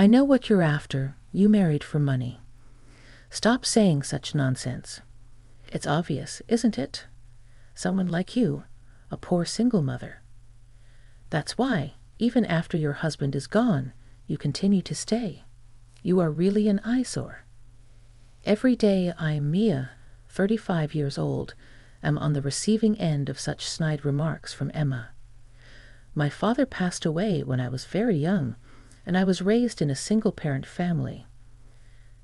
I know what you're after. You married for money. Stop saying such nonsense. It's obvious, isn't it? Someone like you, a poor single mother. That's why, even after your husband is gone, you continue to stay. You are really an eyesore. Every day I, Mia, 35 years old, am on the receiving end of such snide remarks from Emma. My father passed away when I was very young, and I was raised in a single-parent family.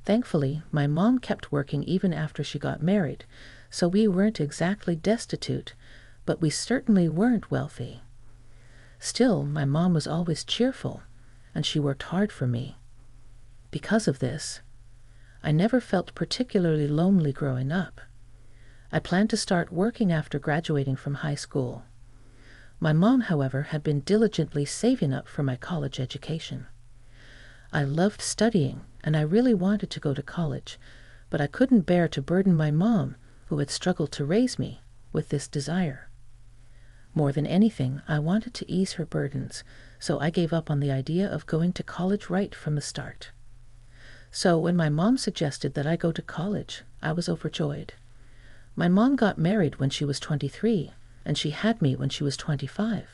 Thankfully, my mom kept working even after she got married, so we weren't exactly destitute, but we certainly weren't wealthy. Still, my mom was always cheerful, and she worked hard for me. Because of this, I never felt particularly lonely growing up. I planned to start working after graduating from high school. My mom, however, had been diligently saving up for my college education. I loved studying, and I really wanted to go to college, but I couldn't bear to burden my mom, who had struggled to raise me, with this desire. More than anything, I wanted to ease her burdens, so I gave up on the idea of going to college right from the start. So when my mom suggested that I go to college, I was overjoyed. My mom got married when she was 23, and she had me when she was 25.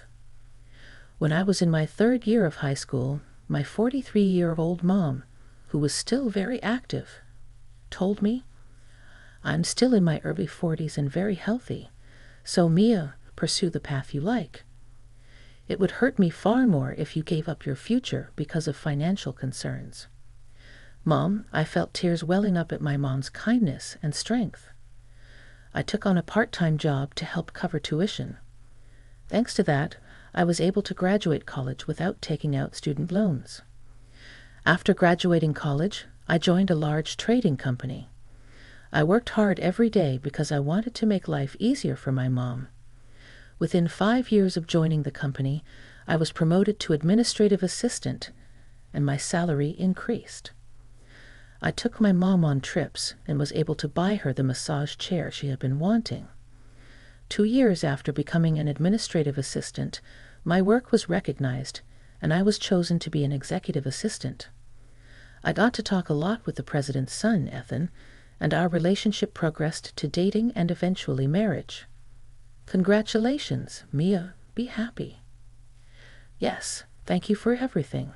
When I was in my third year of high school, my 43-year-old mom, who was still very active, told me, "I'm still in my early 40s and very healthy, so Mia, pursue the path you like. It would hurt me far more if you gave up your future because of financial concerns." Mom, I felt tears welling up at my mom's kindness and strength. I took on a part-time job to help cover tuition. Thanks to that, I was able to graduate college without taking out student loans. After graduating college, I joined a large trading company. I worked hard every day because I wanted to make life easier for my mom. Within 5 years of joining the company, I was promoted to administrative assistant, and my salary increased. I took my mom on trips and was able to buy her the massage chair she had been wanting. 2 years after becoming an administrative assistant, my work was recognized, and I was chosen to be an executive assistant. I got to talk a lot with the president's son, Ethan, and our relationship progressed to dating and eventually marriage. Congratulations, Mia. Be happy. Yes, thank you for everything.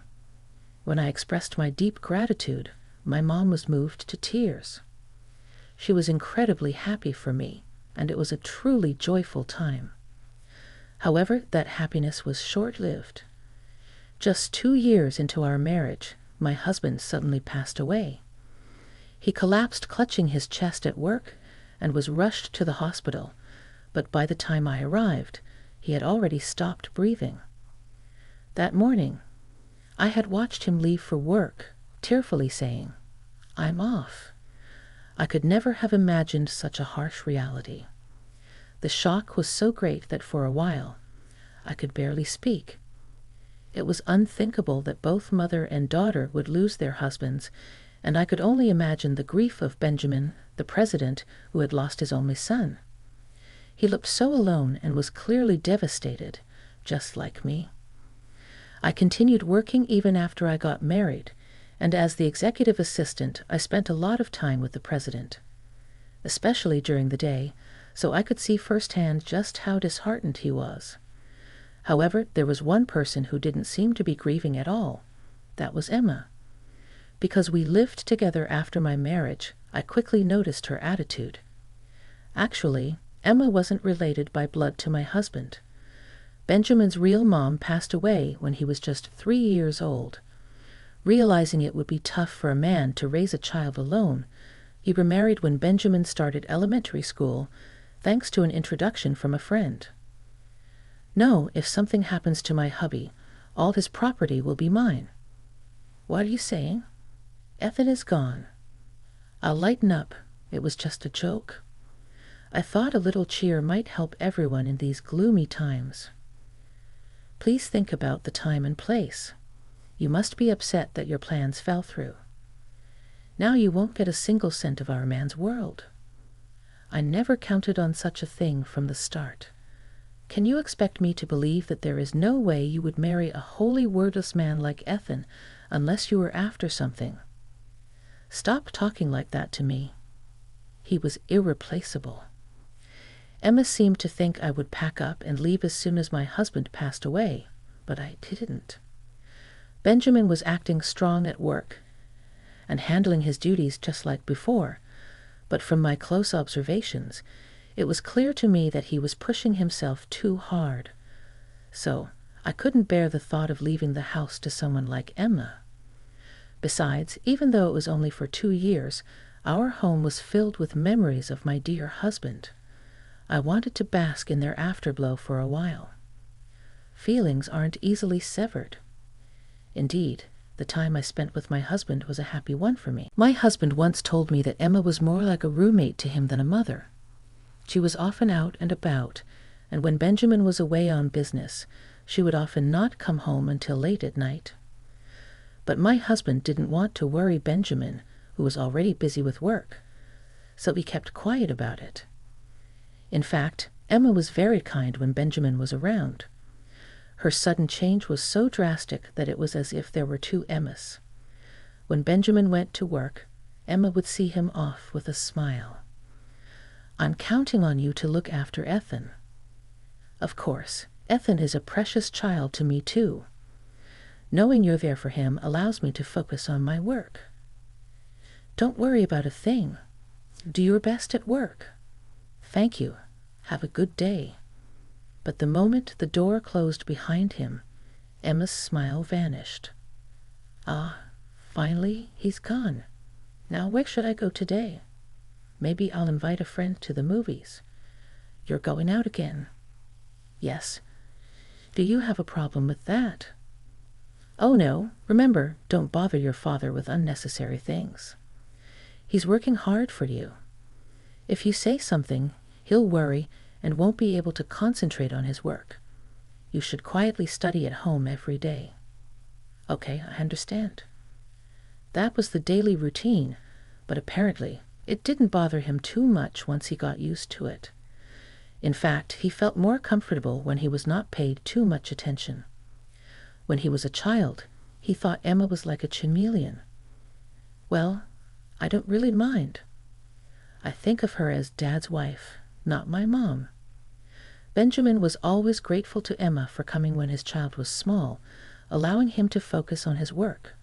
When I expressed my deep gratitude, my mom was moved to tears. She was incredibly happy for me, and it was a truly joyful time. However, that happiness was short-lived. Just 2 years into our marriage, my husband suddenly passed away. He collapsed clutching his chest at work and was rushed to the hospital, but by the time I arrived, he had already stopped breathing. That morning, I had watched him leave for work, tearfully saying, "I'm off." I could never have imagined such a harsh reality. The shock was so great that for a while, I could barely speak. It was unthinkable that both mother and daughter would lose their husbands, and I could only imagine the grief of Benjamin, the president, who had lost his only son. He looked so alone and was clearly devastated, just like me. I continued working even after I got married, and as the executive assistant, I spent a lot of time with the president, especially during the day, so I could see firsthand just how disheartened he was. However, there was one person who didn't seem to be grieving at all. That was Emma. Because we lived together after my marriage, I quickly noticed her attitude. Actually, Emma wasn't related by blood to my husband. Benjamin's real mom passed away when he was just 3 years old. Realizing it would be tough for a man to raise a child alone, he remarried when Benjamin started elementary school, thanks to an introduction from a friend. "No, if something happens to my hubby, all his property will be mine." "What are you saying?" "Ethan is gone." "I'll lighten up. It was just a joke." I thought a little cheer might help everyone in these gloomy times. Please think about the time and place. You must be upset that your plans fell through. Now you won't get a single cent of our man's world. I never counted on such a thing from the start. Can you expect me to believe that there is no way you would marry a wholly wordless man like Ethan, unless you were after something. Stop talking like that to me. He was irreplaceable. Emma seemed to think I would pack up and leave as soon as my husband passed away, but I didn't. Benjamin was acting strong at work and handling his duties just like before, but from my close observations, it was clear to me that he was pushing himself too hard. So I couldn't bear the thought of leaving the house to someone like Emma. Besides, even though it was only for 2 years, our home was filled with memories of my dear husband. I wanted to bask in their afterglow for a while. Feelings aren't easily severed. Indeed, the time I spent with my husband was a happy one for me. My husband once told me that Emma was more like a roommate to him than a mother. She was often out and about, and when Benjamin was away on business, she would often not come home until late at night. But my husband didn't want to worry Benjamin, who was already busy with work, so he kept quiet about it. In fact, Emma was very kind when Benjamin was around. Her sudden change was so drastic that it was as if there were 2 Emmas. When Benjamin went to work, Emma would see him off with a smile. "I'm counting on you to look after Ethan." Of course, Ethan is a precious child to me too. Knowing you're there for him allows me to focus on my work. "Don't worry about a thing. Do your best at work." "Thank you. Have a good day." But the moment the door closed behind him, Emma's smile vanished. "Ah, finally he's gone. Now where should I go today? Maybe I'll invite a friend to the movies." "You're going out again?" "Yes. Do you have a problem with that?" "Oh no. Remember, don't bother your father with unnecessary things. He's working hard for you. If you say something, he'll worry and won't be able to concentrate on his work. You should quietly study at home every day." "Okay, I understand." That was the daily routine, but apparently it didn't bother him too much once he got used to it. In fact, he felt more comfortable when he was not paid too much attention. When he was a child, he thought Emma was like a chameleon. Well, I don't really mind. I think of her as Dad's wife, not my mom. Benjamin was always grateful to Emma for coming when his child was small, allowing him to focus on his work.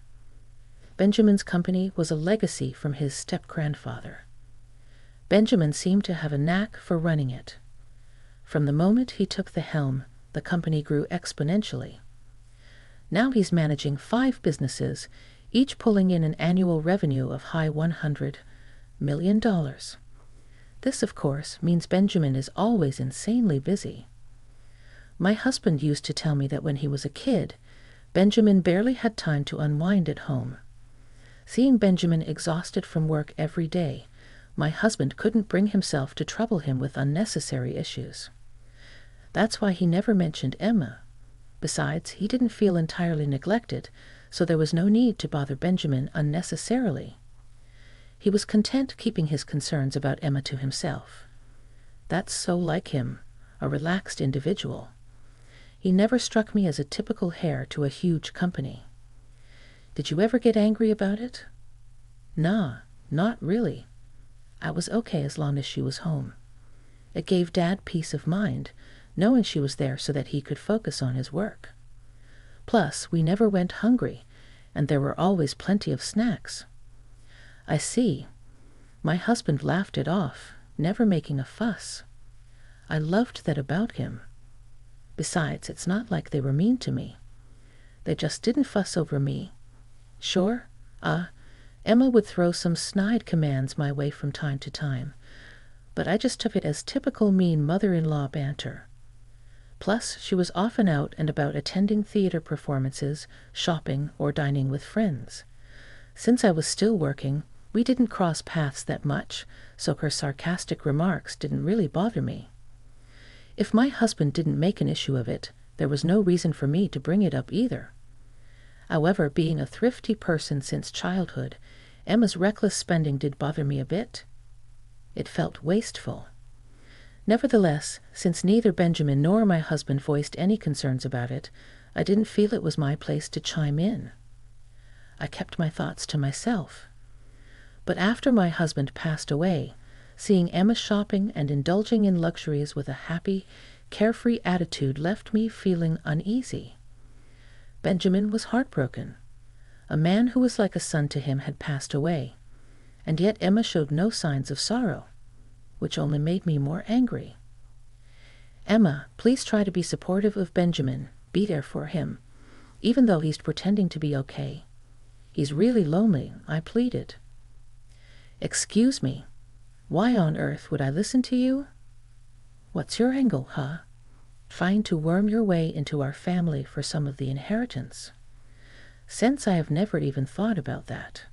Benjamin's company was a legacy from his step-grandfather. Benjamin seemed to have a knack for running it. From the moment he took the helm, the company grew exponentially. Now he's managing 5 businesses, each pulling in an annual revenue of high $100 million. This, of course, means Benjamin is always insanely busy. My husband used to tell me that when he was a kid, Benjamin barely had time to unwind at home. Seeing Benjamin exhausted from work every day, my husband couldn't bring himself to trouble him with unnecessary issues. That's why he never mentioned Emma. Besides, he didn't feel entirely neglected, so there was no need to bother Benjamin unnecessarily. He was content keeping his concerns about Emma to himself. That's so like him, a relaxed individual. He never struck me as a typical heir to a huge company. Did you ever get angry about it? Nah, not really. I was okay as long as she was home. It gave Dad peace of mind, knowing she was there so that he could focus on his work. Plus, we never went hungry, and there were always plenty of snacks. I see. My husband laughed it off, never making a fuss. I loved that about him. Besides, it's not like they were mean to me. They just didn't fuss over me. Sure, Emma would throw some snide commands my way from time to time, but I just took it as typical mean mother-in-law banter. Plus, she was often out and about attending theater performances, shopping, or dining with friends. Since I was still working, we didn't cross paths that much, so her sarcastic remarks didn't really bother me. If my husband didn't make an issue of it, there was no reason for me to bring it up either. However, being a thrifty person since childhood, Emma's reckless spending did bother me a bit. It felt wasteful. Nevertheless, since neither Benjamin nor my husband voiced any concerns about it, I didn't feel it was my place to chime in. I kept my thoughts to myself. But after my husband passed away, seeing Emma shopping and indulging in luxuries with a happy, carefree attitude left me feeling uneasy. Benjamin was heartbroken. A man who was like a son to him had passed away, and yet Emma showed no signs of sorrow, which only made me more angry. Emma, please try to be supportive of Benjamin. Be there for him, even though he's pretending to be okay. He's really lonely, I pleaded. Excuse me, why on earth would I listen to you? What's your angle, huh? Trying to worm your way into our family for some of the inheritance? Since I have never even thought about that.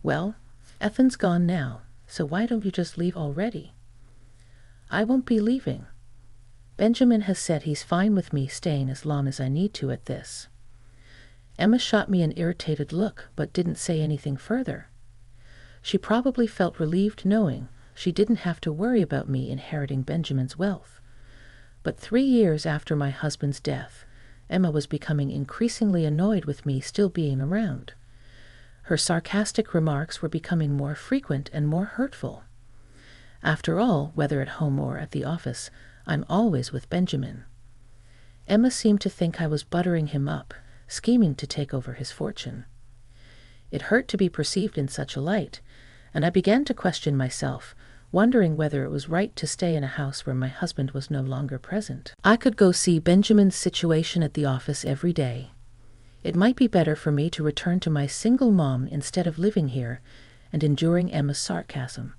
Well, Ethan's gone now, so why don't you just leave already? I won't be leaving. Benjamin has said he's fine with me staying as long as I need to at this. Emma shot me an irritated look, but didn't say anything further. She probably felt relieved knowing she didn't have to worry about me inheriting Benjamin's wealth. But 3 years after my husband's death, Emma was becoming increasingly annoyed with me still being around. Her sarcastic remarks were becoming more frequent and more hurtful. After all, whether at home or at the office, I'm always with Benjamin. Emma seemed to think I was buttering him up, scheming to take over his fortune. It hurt to be perceived in such a light, and I began to question myself, wondering whether it was right to stay in a house where my husband was no longer present. I could go see Benjamin's situation at the office every day. It might be better for me to return to my single mom instead of living here and enduring Emma's sarcasm.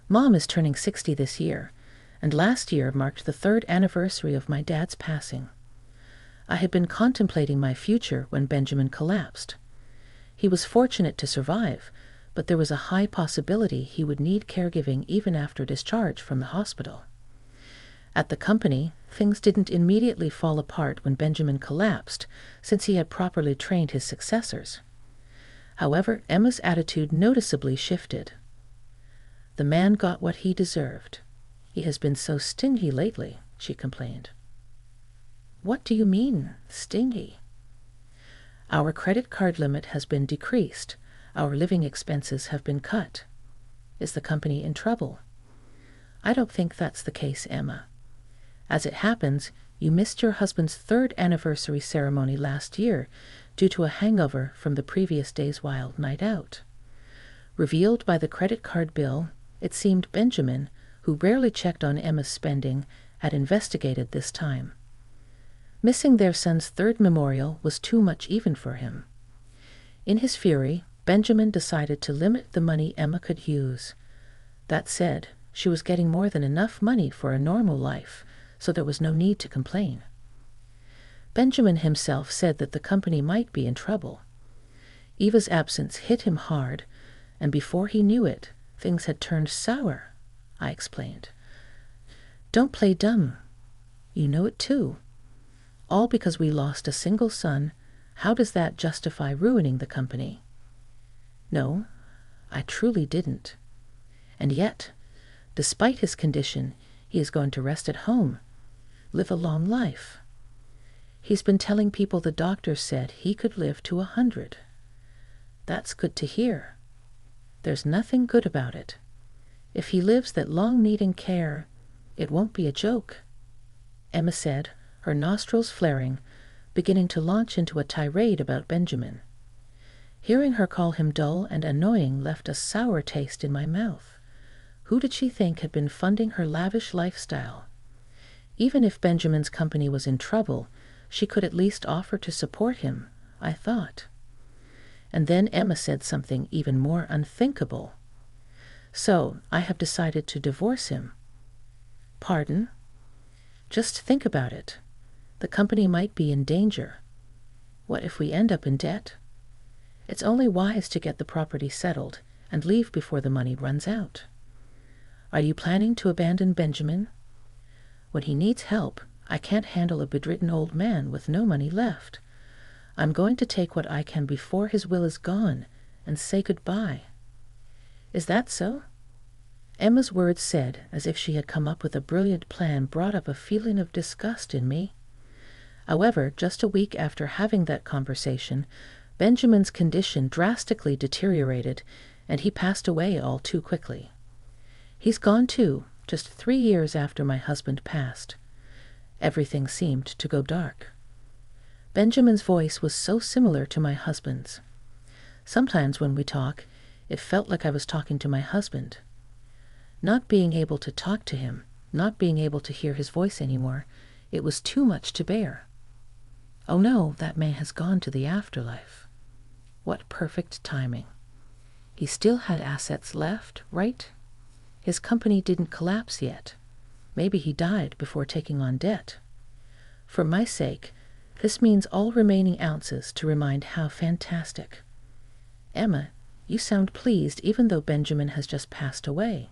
Mom is turning 60 this year, and last year marked the 3rd anniversary of my dad's passing. I had been contemplating my future when Benjamin collapsed. He was fortunate to survive, but there was a high possibility he would need caregiving even after discharge from the hospital. At the company, things didn't immediately fall apart when Benjamin collapsed, since he had properly trained his successors. However, Emma's attitude noticeably shifted. The man got what he deserved. He has been so stingy lately, she complained. What do you mean, stingy? Our credit card limit has been decreased. Our living expenses have been cut. Is the company in trouble? I don't think that's the case, Emma. As it happens, you missed your husband's 3rd anniversary ceremony last year due to a hangover from the previous day's wild night out. Revealed by the credit card bill, it seemed Benjamin, who rarely checked on Emma's spending, had investigated this time. Missing their son's 3rd memorial was too much even for him. In his fury, Benjamin decided to limit the money Emma could use. That said, she was getting more than enough money for a normal life, so there was no need to complain. Benjamin himself said that the company might be in trouble. Eva's absence hit him hard, and before he knew it, things had turned sour, I explained. Don't play dumb. You know it too. All because we lost a single son. How does that justify ruining the company? No, I truly didn't. And yet, despite his condition, he is going to rest at home, live a long life. He's been telling people the doctor said he could live to 100. That's good to hear. There's nothing good about it. If he lives that long needing care, it won't be a joke, Emma said, her nostrils flaring, beginning to launch into a tirade about Benjamin. Hearing her call him dull and annoying left a sour taste in my mouth. Who did she think had been funding her lavish lifestyle? Even if Benjamin's company was in trouble, she could at least offer to support him, I thought. And then Emma said something even more unthinkable. So, I have decided to divorce him. Pardon? Just think about it. The company might be in danger. What if we end up in debt? It's only wise to get the property settled and leave before the money runs out. Are you planning to abandon Benjamin? When he needs help, I can't handle a bedridden old man with no money left. I'm going to take what I can before his will is gone and say goodbye. Is that so? Emma's words said, as if she had come up with a brilliant plan, brought up a feeling of disgust in me. However, just a week after having that conversation, Benjamin's condition drastically deteriorated, and he passed away all too quickly. He's gone too, just 3 years after my husband passed. Everything seemed to go dark. Benjamin's voice was so similar to my husband's. Sometimes when we talk, it felt like I was talking to my husband. Not being able to talk to him, not being able to hear his voice anymore, it was too much to bear. Oh no, that man has gone to the afterlife. What perfect timing. He still had assets left, right? His company didn't collapse yet. Maybe he died before taking on debt. For my sake, this means all remaining ounces to remind how fantastic. Emma, you sound pleased even though Benjamin has just passed away.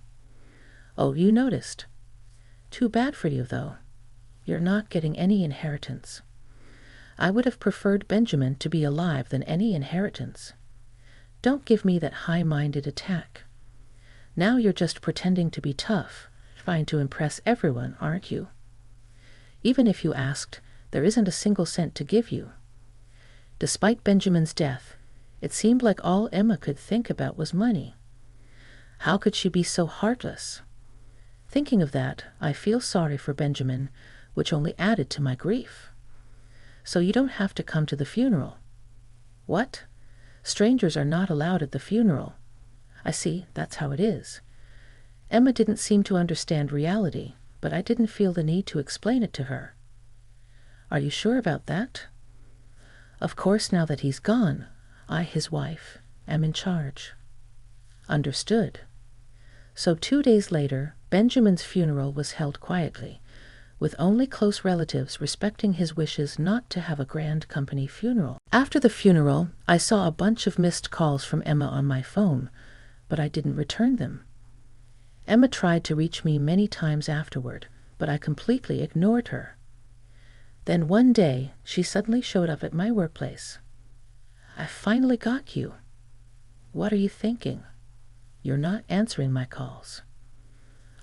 Oh, you noticed. Too bad for you, though. You're not getting any inheritance. I would have preferred Benjamin to be alive than any inheritance. Don't give me that high-minded attack. Now you're just pretending to be tough, trying to impress everyone, aren't you? Even if you asked, there isn't a single cent to give you. Despite Benjamin's death, it seemed like all Emma could think about was money. How could she be so heartless? Thinking of that, I feel sorry for Benjamin, which only added to my grief. So you don't have to come to the funeral. What? Strangers are not allowed at the funeral. I see, that's how it is. Emma didn't seem to understand reality, but I didn't feel the need to explain it to her. Are you sure about that? Of course, now that he's gone, I, his wife, am in charge. Understood. So 2 days later, Benjamin's funeral was held quietly, with only close relatives respecting his wishes not to have a grand company funeral. After the funeral, I saw a bunch of missed calls from Emma on my phone, but I didn't return them. Emma tried to reach me many times afterward, but I completely ignored her. Then one day, she suddenly showed up at my workplace. I finally got you. What are you thinking? You're not answering my calls.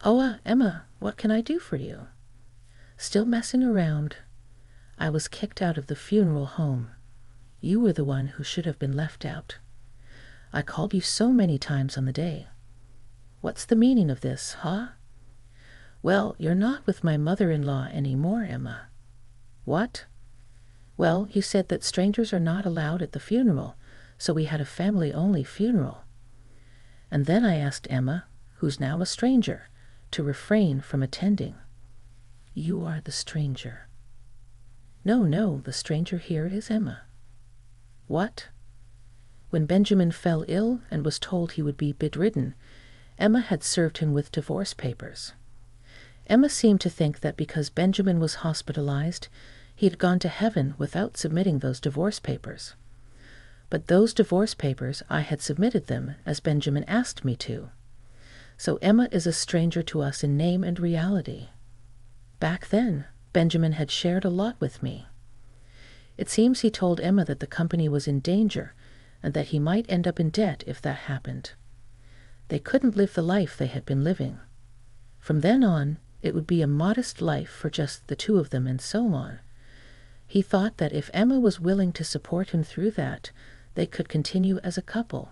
Oh, Emma, what can I do for you? Still messing around. I was kicked out of the funeral home. You were the one who should have been left out. I called you so many times on the day. What's the meaning of this, huh? Well, you're not with my mother-in-law anymore, Emma. What? Well, you said that strangers are not allowed at the funeral, so we had a family-only funeral. And then I asked Emma, who's now a stranger, to refrain from attending. You are the stranger. No, the stranger here is Emma. What? When Benjamin fell ill and was told he would be bedridden, Emma had served him with divorce papers. Emma seemed to think that because Benjamin was hospitalized, he had gone to heaven without submitting those divorce papers. But those divorce papers, I had submitted them as Benjamin asked me to. So Emma is a stranger to us in name and reality. Back then, Benjamin had shared a lot with me. It seems he told Emma that the company was in danger and that he might end up in debt if that happened. They couldn't live the life they had been living. From then on, it would be a modest life for just the two of them and so on. He thought that if Emma was willing to support him through that, they could continue as a couple.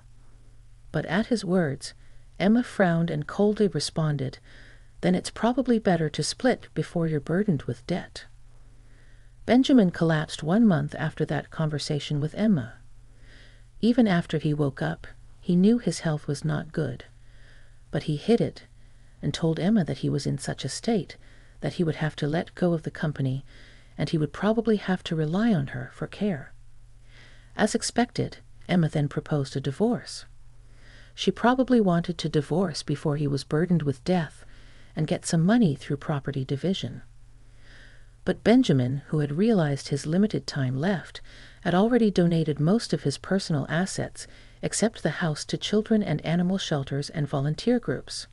But at his words, Emma frowned and coldly responded, "Then it's probably better to split before you're burdened with debt." Benjamin collapsed 1 month after that conversation with Emma. Even after he woke up, he knew his health was not good. But he hid it and told Emma that he was in such a state that he would have to let go of the company and he would probably have to rely on her for care. As expected, Emma then proposed a divorce. She probably wanted to divorce before he was burdened with death and get some money through property division. But Benjamin, who had realized his limited time left, had already donated most of his personal assets except the house to children and animal shelters and volunteer groups.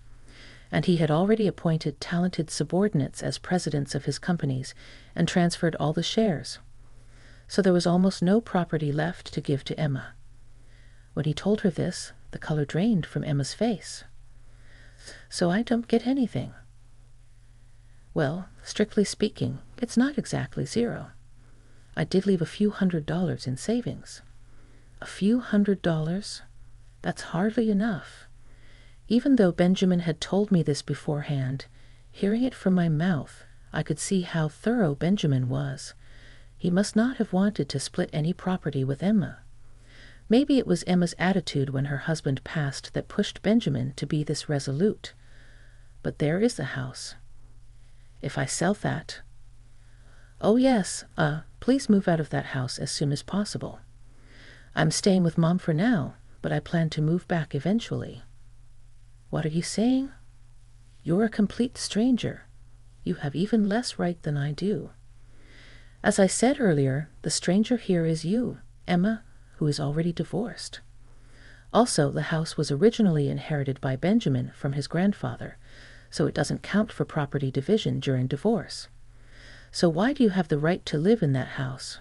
And he had already appointed talented subordinates as presidents of his companies and transferred all the shares. So there was almost no property left to give to Emma. When he told her this, the color drained from Emma's face. So I don't get anything. Well, strictly speaking, it's not exactly zero. I did leave a few $100s in savings. A few $100s? That's hardly enough. Even though Benjamin had told me this beforehand, hearing it from my mouth, I could see how thorough Benjamin was. He must not have wanted to split any property with Emma. Maybe it was Emma's attitude when her husband passed that pushed Benjamin to be this resolute. But there is the house. If I sell that... Oh yes, please move out of that house as soon as possible. I'm staying with Mom for now, but I plan to move back eventually. What are you saying? You're a complete stranger. You have even less right than I do. As I said earlier, the stranger here is you, Emma, who is already divorced. Also, the house was originally inherited by Benjamin from his grandfather, so it doesn't count for property division during divorce. So why do you have the right to live in that house?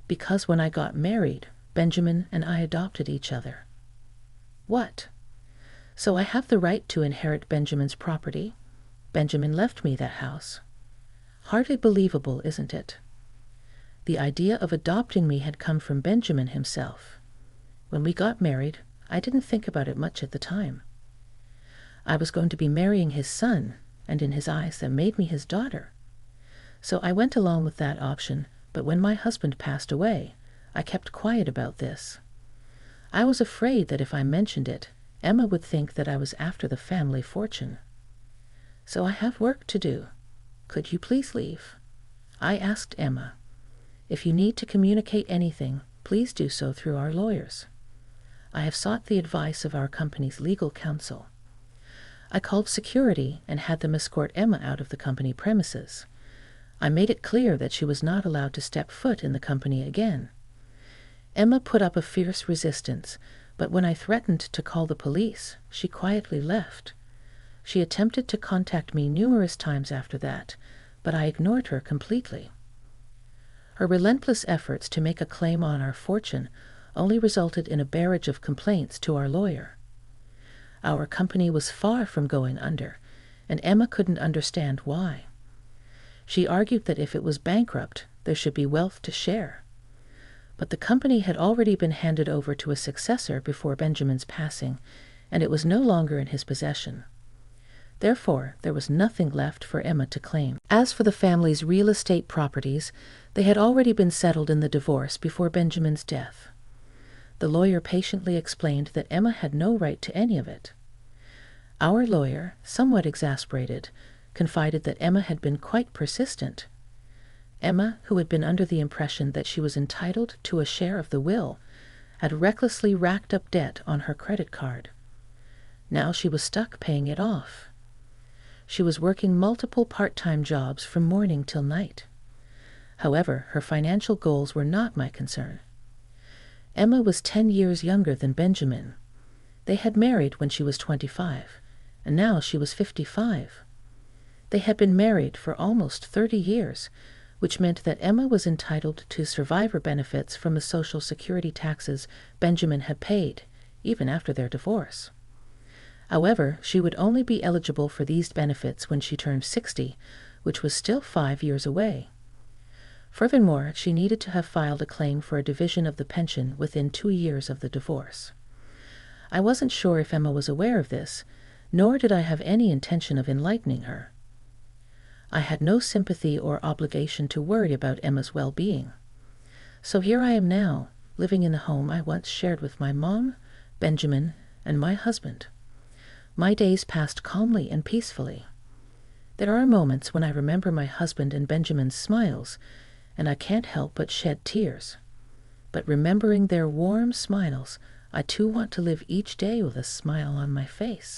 Because when I got married, Benjamin and I adopted each other. What? So I have the right to inherit Benjamin's property? Benjamin left me that house. Hardly believable, isn't it? The idea of adopting me had come from Benjamin himself. When we got married, I didn't think about it much at the time. I was going to be marrying his son, and in his eyes that made me his daughter. So I went along with that option, but when my husband passed away, I kept quiet about this. I was afraid that if I mentioned it, Emma would think that I was after the family fortune. So I have work to do. Could you please leave? I asked Emma. If you need to communicate anything, please do so through our lawyers. I have sought the advice of our company's legal counsel. I called security and had them escort Emma out of the company premises. I made it clear that she was not allowed to step foot in the company again. Emma put up a fierce resistance, but when I threatened to call the police, she quietly left. She attempted to contact me numerous times after that, but I ignored her completely. Her relentless efforts to make a claim on our fortune only resulted in a barrage of complaints to our lawyer. Our company was far from going under, and Emma couldn't understand why. She argued that if it was bankrupt, there should be wealth to share. But the company had already been handed over to a successor before Benjamin's passing, and it was no longer in his possession. Therefore, there was nothing left for Emma to claim. As for the family's real estate properties, they had already been settled in the divorce before Benjamin's death. The lawyer patiently explained that Emma had no right to any of it. Our lawyer, somewhat exasperated, confided that Emma had been quite persistent. Emma, who had been under the impression that she was entitled to a share of the will, had recklessly racked up debt on her credit card. Now she was stuck paying it off. She was working multiple part-time jobs from morning till night. However, her financial goals were not my concern. Emma was 10 years younger than Benjamin. They had married when she was 25, and now she was 55. They had been married for almost 30 years, which meant that Emma was entitled to survivor benefits from the Social Security taxes Benjamin had paid, even after their divorce. However, she would only be eligible for these benefits when she turned 60, which was still 5 years away. Furthermore, she needed to have filed a claim for a division of the pension within 2 years of the divorce. I wasn't sure if Emma was aware of this, nor did I have any intention of enlightening her. I had no sympathy or obligation to worry about Emma's well-being. So here I am now, living in the home I once shared with my mom, Benjamin, and my husband. My days passed calmly and peacefully. There are moments when I remember my husband and Benjamin's smiles, and I can't help but shed tears. But remembering their warm smiles, I too want to live each day with a smile on my face.